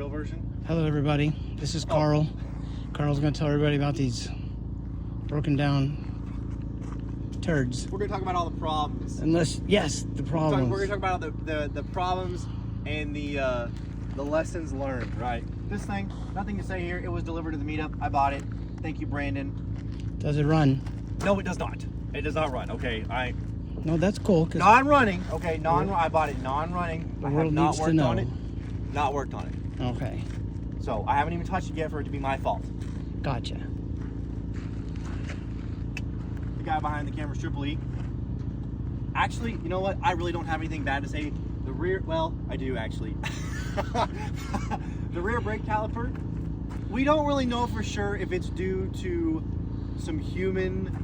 real version? Hello, everybody. This is Carl. Carl's going to tell everybody about these broken down turds. We're going to talk about all the problems. Yes, the problems. We're going to talk about the problems and the lessons learned, right? This thing, nothing to say here. It was delivered to the meetup. I bought it. Thank you, Brandon. Does it run? No, it does not. It does not run. Okay, No, that's cool. Non-running. Okay, I bought it non-running. I have not worked on it. Not worked on it. Okay. So I haven't even touched it yet for it to be my fault. Gotcha. The guy behind the camera is Triple E. Actually, you know what? I really don't have anything bad to say. The rear, well, I do actually. The rear brake caliper, we don't really know for sure if it's due to some human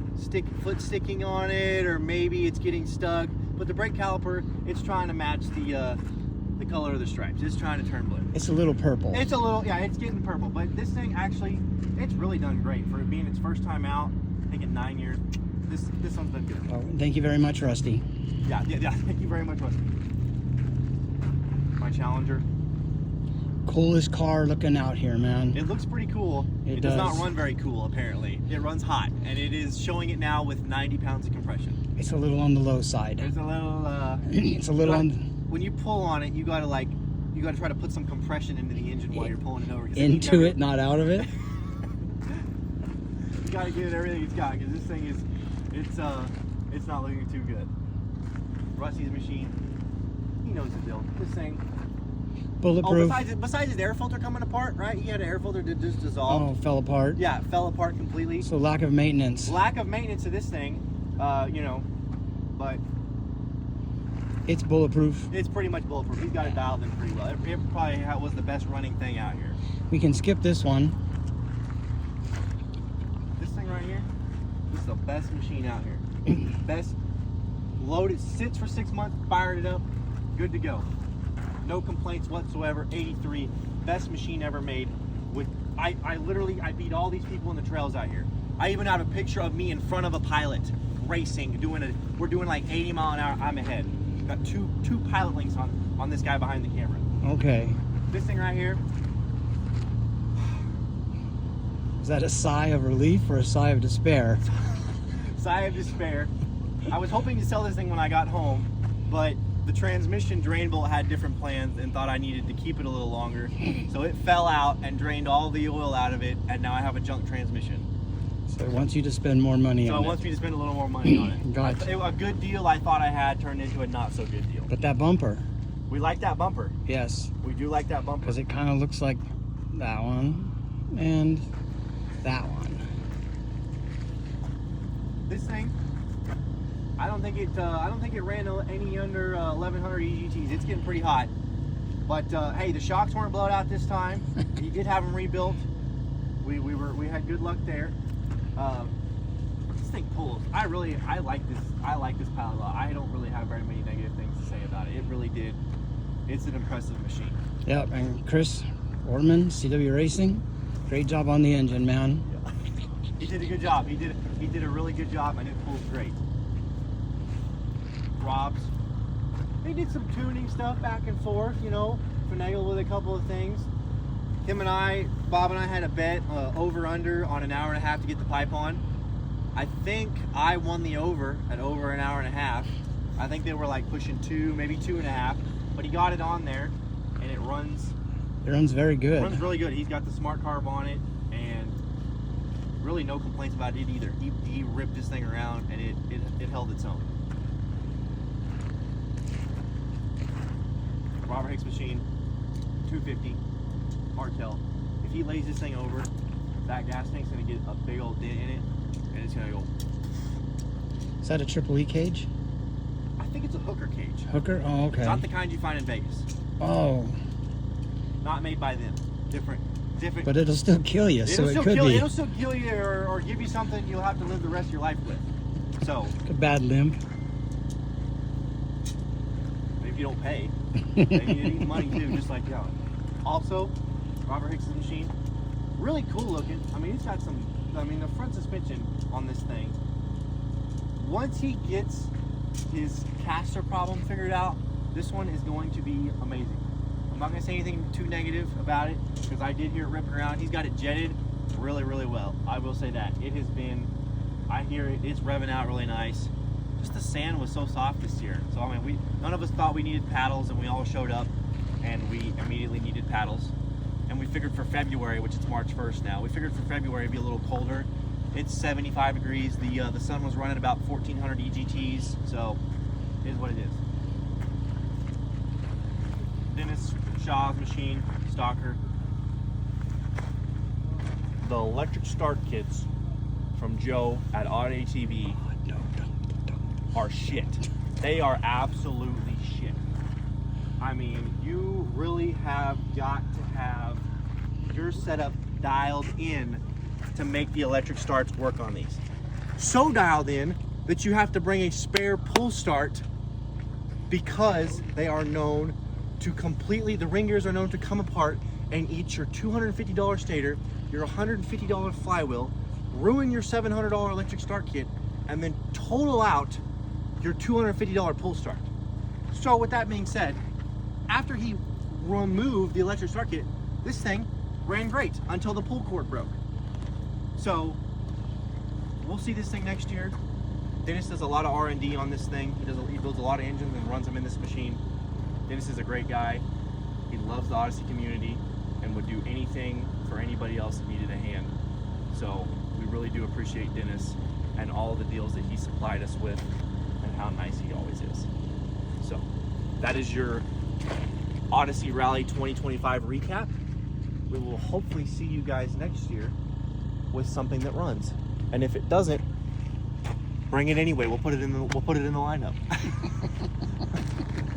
foot sticking on it, or maybe it's getting stuck. But the brake caliper, it's trying to match the color of the stripes. It's trying to turn blue. It's a little purple. It's a little, yeah, it's getting purple. But this thing actually, it's really done great for it being its first time out. I think in 9 years. This one's been good. Oh, thank you very much, Rusty. Yeah. Thank you very much, Rusty. My Challenger. Coolest car looking out here, man. It looks pretty cool. It does not run very cool, apparently. It runs hot, and it is showing it now with 90 pounds of compression. It's a little on the low side. It's a little. It's a little on. When you pull on it, you gotta try to put some compression into the engine while you're pulling it over. Into it, not out of it. You gotta give it everything it's got, because this thing is, it's not looking too good. Rusty's machine, he knows the deal. This thing. Bulletproof. Oh, besides his air filter coming apart, right? He had an air filter that just dissolved. Oh, fell apart. Yeah, it fell apart completely. So lack of maintenance. Lack of maintenance of this thing, but it's bulletproof. it's pretty much bulletproof. He's got it dialed in pretty well. It probably was the best running thing out here. We can skip this one. This thing right here, this is the best machine out here. Best. Loaded, sits for 6 months, fired it up, good to go. No complaints whatsoever. 83, best machine ever made. I beat all these people in the trails out here. I even have a picture of me in front of a pilot racing, we're doing like 80 mile an hour. I'm ahead. Got two pilot links on this guy behind the camera. Okay. This thing right here. Is that a sigh of relief or a sigh of despair? Sigh of despair. I was hoping to sell this thing when I got home, but the transmission drain bolt had different plans and thought I needed to keep it a little longer. So it fell out and drained all the oil out of it, and now I have a junk transmission. So it wants you to spend more money on it. So it wants me to spend a little more money on it. Gotcha. A good deal I thought I had turned into a not so good deal. But that bumper. We like that bumper. Yes. We do like that bumper. Because it kind of looks like that one and that one. This thing, I don't think it ran any under 1100 EGTs. It's getting pretty hot. But hey, the shocks weren't blown out this time. He did have them rebuilt. We had good luck there. This thing pulls. I like this Pilot a lot. I don't really have very many negative things to say about it. It really did. It's an impressive machine. Yep, and Chris Ortman, CW Racing, great job on the engine, man. Yeah. He did a good job. He did a really good job, and it pulls great. Rob's. They did some tuning stuff back and forth, finagled with a couple of things. Bob and I had a bet over under on an hour and a half to get the pipe on. I think I won the over at over an hour and a half. I think they were like pushing 2, maybe 2.5, but he got it on there, and it runs. It runs very good. It runs really good. He's got the smart carb on it, and really no complaints about it either. He ripped this thing around, and it held its own. Robert Hicks machine, 250, hardtail. If he lays this thing over, that gas tank's gonna get a big old dent in it, and it's gonna go. Is that a Triple E cage? I think it's a hooker cage. Hooker? Oh, okay. It's not the kind you find in Vegas. Oh. Not made by them. Different. But it'll still kill you, so it could be. It'll still kill you or give you something you'll have to live the rest of your life with. So. A bad limp. Maybe if you don't pay. Maybe you need money too, just like y'all. Also, Robert Hicks' machine, really cool looking. I mean, it's got the front suspension on this thing, once he gets his caster problem figured out, this one is going to be amazing. I'm not gonna say anything too negative about it because I did hear it ripping around. He's got it jetted really, really well. I will say that. It has been, I hear it's revving out really nice. Just the sand was so soft this year. So I mean, none of us thought we needed paddles, and we all showed up and we immediately needed paddles. And we figured for February, which it's March 1st now, we figured for February it'd be a little colder. It's 75 degrees. The sun was running about 1400 EGTs, so it is what it is. Dennis Shaw's machine, Stalker. The electric start kits from Joe at Odd ATV are shit. They are absolutely shit. I mean, you really have got to have your setup dialed in to make the electric starts work on these. So dialed in that you have to bring a spare pull start because they are known to completely, the ring gears are known to come apart and eat your $250 stator, your $150 flywheel, ruin your $700 electric start kit, and then total out your $250 pull start. So with that being said, after he removed the electric start kit, this thing ran great until the pull cord broke. So we'll see this thing next year. Dennis does a lot of R&D on this thing. He builds a lot of engines and runs them in this machine. Dennis is a great guy. He loves the Odyssey community and would do anything for anybody else that needed a hand. So we really do appreciate Dennis and all the deals that he supplied us with and how nice he always is. So that is your Odyssey Rally 2025 recap. We will hopefully see you guys next year with something that runs. And if it doesn't, bring it anyway. We'll put it in the lineup.